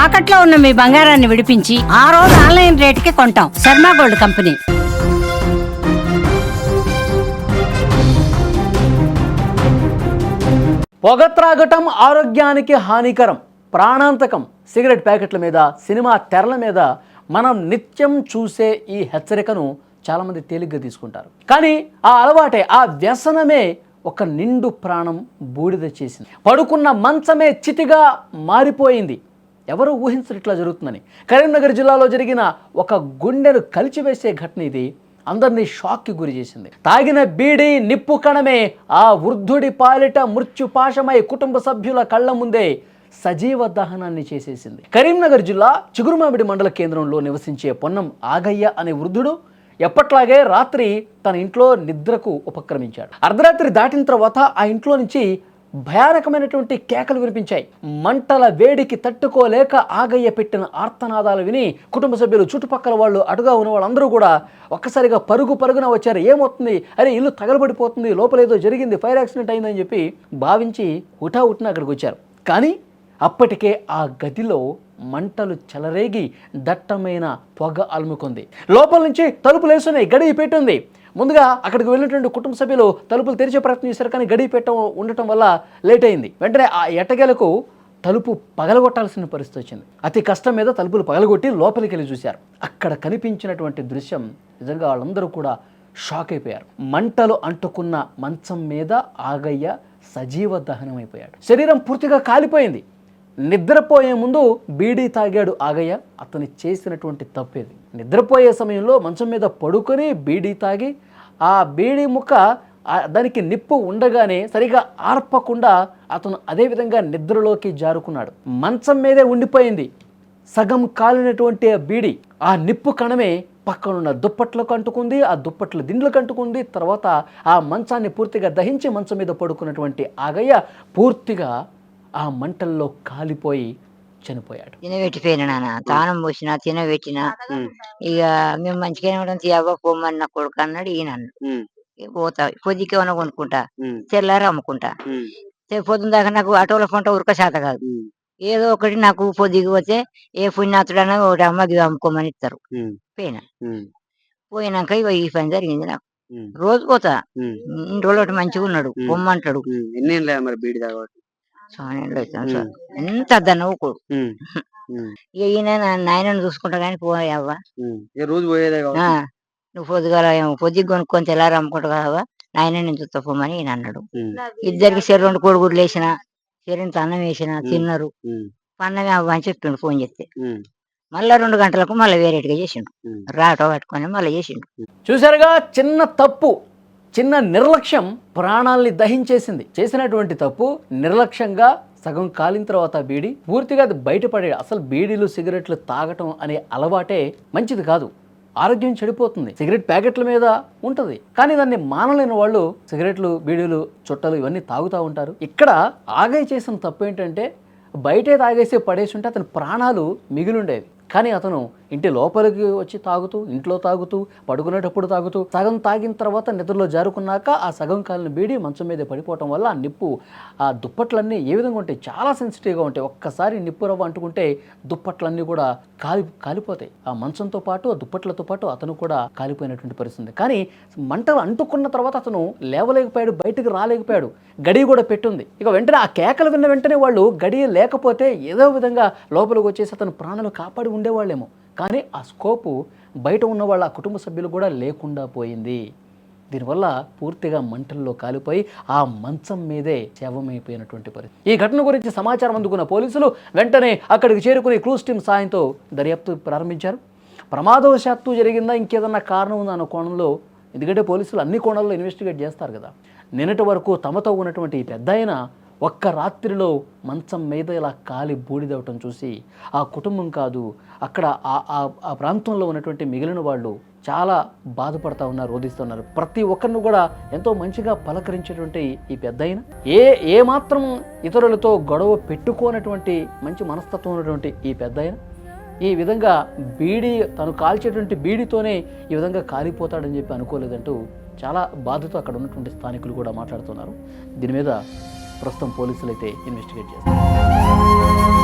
తాకట్లో ఉన్న మీ బంగారాన్ని విడిపించి ఆ రోజు ఆన్లైన్ రేటుకి కొంటాం. Sharma gold company. పొగ త్రాగటం ఆరోగ్యానికి హానికరం, ప్రాణాంతకం. సిగరెట్ ప్యాకెట్ల మీద, సినిమా తెరల మీద మనం నిత్యం చూసే ఈ హెచ్చరికను చాలామంది తేలిగ్గా తీసుకుంటారు. కానీ ఆ అలవాటే, ఆ వ్యసనమే ఒక నిండు ప్రాణం బూడిద చేసింది. పడుకున్న మంచమే చితిగా మారిపోయింది. ఎవరు ఊహించరు ఇట్లా జరుగుతుందని. కరీంనగర్ జిల్లాలో జరిగిన ఒక గుండెను కలిచివేసే ఘటన ఇది. అందరినీ షాక్కి గురి చేసింది. తాగిన బీడి నిప్పు కణమే ఆ వృద్ధుడి పాలిట మృత్యుపాశమై కుటుంబ సభ్యుల కళ్ళ ముందే సజీవ దహనాన్ని చేసేసింది. కరీంనగర్ జిల్లా చిగురుమామిడి మండల కేంద్రంలో నివసించే పొన్నం ఆగయ్య అనే వృద్ధుడు ఎప్పట్లాగే రాత్రి తన ఇంట్లో నిద్రకు ఉపక్రమించాడు. అర్ధరాత్రి దాటిన తర్వాత ఆ ఇంట్లో నుంచి భయానకమైనటువంటి కేకలు వినిపించాయి. మంటల వేడికి తట్టుకోలేక ఆగయ్య పెట్టిన ఆర్తనాదాలు విని కుటుంబ సభ్యులు, చుట్టుపక్కల వాళ్ళు, అటుగా ఉన్న వాళ్ళందరూ కూడా ఒక్కసారిగా పరుగున వచ్చారు. ఏమవుతుంది, అరే ఇల్లు తగలబడిపోతుంది, లోపలేదో జరిగింది, ఫైర్ యాక్సిడెంట్ అయిందని చెప్పి భావించి హుటాహుటిన అక్కడికి వచ్చారు. కానీ అప్పటికే ఆ గదిలో మంటలు చెలరేగి దట్టమైన పొగ అలుముకుంది. లోపల నుంచి తలుపులు వేస్తున్నాయి, గడియ పెట్టుంది. ముందుగా అక్కడికి వెళ్ళినటువంటి కుటుంబ సభ్యులు తలుపులు తెరిచే ప్రయత్నం చేశారు, కానీ గడియ ఉండటం వల్ల లేట్ అయింది. వెంటనే ఆ ఎట్టగలకు తలుపు పగలగొట్టాల్సిన పరిస్థితి వచ్చింది. అతి కష్టం మీద తలుపులు పగలగొట్టి లోపలికి వెళ్ళి చూశారు. అక్కడ కనిపించినటువంటి దృశ్యం నిజంగా వాళ్ళందరూ కూడా షాక్ అయిపోయారు. మంటలు అంటుకున్న మంచం మీద ఆగయ్య సజీవ దహనమైపోయాడు. శరీరం పూర్తిగా కాలిపోయింది. నిద్రపోయే ముందు బీడీ తాగాడు ఆగయ్య. అతను చేసినటువంటి తప్పేది. నిద్రపోయే సమయంలో మంచం మీద పడుకొని బీడీ తాగి ఆ బీడీ ముక్క దానికి నిప్పు ఉండగానే సరిగా ఆర్పకుండా అతను అదేవిధంగా నిద్రలోకి జారుకున్నాడు. మంచం మీదే ఉండిపోయింది సగం కాలినటువంటి బీడీ. ఆ నిప్పు కణమే పక్కనున్న దుప్పట్లకు అంటుకుంది, ఆ దుప్పట్ల దిండ్లకు అంటుకుంది. తర్వాత ఆ మంచాన్ని పూర్తిగా దహించి మంచం మీద పడుకున్నటువంటి ఆగయ్య పూర్తిగా ఆ మంటల్లో కాలిపోయి చనిపోయాడు. తినబెట్టిపోయినా నాన్న, తానం పోసిన తినబెట్టిన. ఇక మేము మంచిగానే ఉంటాం, తీయవ్వ పోమని నా కొడుకు అన్నాడు. ఈయన పోతా పొద్దుకి ఏమన్నా కొనుక్కుంటా, తెల్లారి అమ్ముకుంటా. పొద్దున దాకా నాకు ఆటోల పంట ఉరక శాత కాదు. ఏదో ఒకటి నాకు పొద్దుకి పోతే ఏ పుణ్యాతుడన్నా ఒకటి అమ్మకి అమ్ముకోమని ఇస్తారు. పోయినాక ఇక ఈ పని జరిగింది నాకు. రోజు పోతా, ఇంటి వాళ్ళు మంచిగా ఉన్నాడు, పొమ్మంటాడు. ఎంత నవ్వుకోడు. ఇక ఈయన నాయనను చూసుకుంటా కానీ పోయావ్వ, రోజు పోయేదే. నువ్వు పొద్దుగాల పొద్దుకి కొనుక్కొని తెల్లారి అమ్ముకుంటా కావా, నాయన నేను చూస్తా పోమని ఈయన అన్నాడు. ఇద్దరికి చెరు 2 కోడిగుడ్లు వేసిన, చెరింత అన్నం వేసిన, తిన్నారు. అన్నమే అవ్వ అని చెప్పిండు ఫోన్ చేస్తే. మళ్ళా 2 గంటలకు మళ్ళీ వేరేటిగా చేసిండు, రాటో పట్టుకొని మళ్ళీ చేసిండు. చూసారుగా, చిన్న తప్పు, చిన్న నిర్లక్ష్యం ప్రాణాల్ని దహించేసింది. చేసినటువంటి తప్పు నిర్లక్ష్యంగా సగం కాలిన తర్వాత బీడీ పూర్తిగా అది బయటపడాడు. అసలు బీడీలు సిగరెట్లు తాగటం అనే అలవాటే మంచిది కాదు, ఆరోగ్యం చెడిపోతుంది. సిగరెట్ ప్యాకెట్ల మీద ఉంటుంది, కానీ దాన్ని మానలేని వాళ్ళు సిగరెట్లు, బీడీలు, చుట్టలు ఇవన్నీ తాగుతూ ఉంటారు. ఇక్కడ ఆగయ్య చేసిన తప్పు ఏంటంటే బయటే తాగేసి పడేసి ఉంటే అతని ప్రాణాలు మిగిలిండేవి. కానీ అతను ఇంటి లోపలికి వచ్చి తాగుతూ, ఇంట్లో తాగుతూ, పడుకునేటప్పుడు తాగుతూ, సగం తాగిన తర్వాత నిద్రలో జారుకున్నాక ఆ సగం కాలిన బీడి మంచం మీద పడిపోవటం వల్ల ఆ నిప్పు, ఆ దుప్పట్లన్నీ ఏ విధంగా ఉంటాయి, చాలా సెన్సిటివ్గా ఉంటాయి. ఒక్కసారి నిప్పు రవ్వ అంటుకుంటే దుప్పట్లన్నీ కూడా కాలిపోతాయి. ఆ మంచంతో పాటు, ఆ దుప్పట్లతో పాటు అతను కూడా కాలిపోయినటువంటి పరిస్థితి. కానీ మంటలు అంటుకున్న తర్వాత అతను లేవలేకపోయాడు, బయటకు రాలేకపోయాడు. గడియ కూడా పెట్టుంది. ఇక వెంటనే ఆ కేకలు విన్న వెంటనే వాళ్ళు గడియ లేకపోతే ఏదో విధంగా లోపలికి వచ్చేసి అతను ప్రాణాలు కాపాడి ఉండేవాళ్ళేమో. కానీ ఆ స్కోపు బయట ఉన్న వాళ్ళ కుటుంబ సభ్యులు కూడా లేకుండా పోయింది. దీనివల్ల పూర్తిగా మంటల్లో కాలిపోయి ఆ మంచం మీదే శవమైపోయినటువంటి పరిస్థితి. ఈ ఘటన గురించి సమాచారం అందుకున్న పోలీసులు వెంటనే అక్కడికి చేరుకుని క్లూస్ టీమ్ సాయంతో దర్యాప్తు ప్రారంభించారు. ప్రమాదవశాత్తు జరిగిందా, ఇంకేదన్నా కారణం ఉందా అన్న కోణంలో, ఎందుకంటే పోలీసులు అన్ని కోణాల్లో ఇన్వెస్టిగేట్ చేస్తారు కదా. నిన్నటి వరకు తమతో ఉన్నటువంటి ఈ పెద్ద ఆయన ఒక్క రాత్రిలో మంచం మీద ఇలా కాలి బూడిదవటం చూసి ఆ కుటుంబం కాదు, అక్కడ ఆ ప్రాంతంలో ఉన్నటువంటి మిగిలిన వాళ్ళు చాలా బాధపడతా ఉన్నారు, రోధిస్తున్నారు. ప్రతి ఒక్కరిని కూడా ఎంతో మంచిగా పలకరించేటువంటి ఈ పెద్ద ఆయన ఏ మాత్రం ఇతరులతో గొడవ పెట్టుకోనటువంటి మంచి మనస్తత్వం ఉన్నటువంటి ఈ పెద్ద ఆయన ఈ విధంగా బీడీ, తను కాల్చేటువంటి బీడీతోనే ఈ విధంగా కాలిపోతాడని చెప్పి అనుకోలేదంటూ చాలా బాధతో అక్కడ ఉన్నటువంటి స్థానికులు కూడా మాట్లాడుతున్నారు. దీని మీద ప్రస్తుతం పోలీసులు అయితే ఇన్వెస్టిగేట్ చేస్తారు.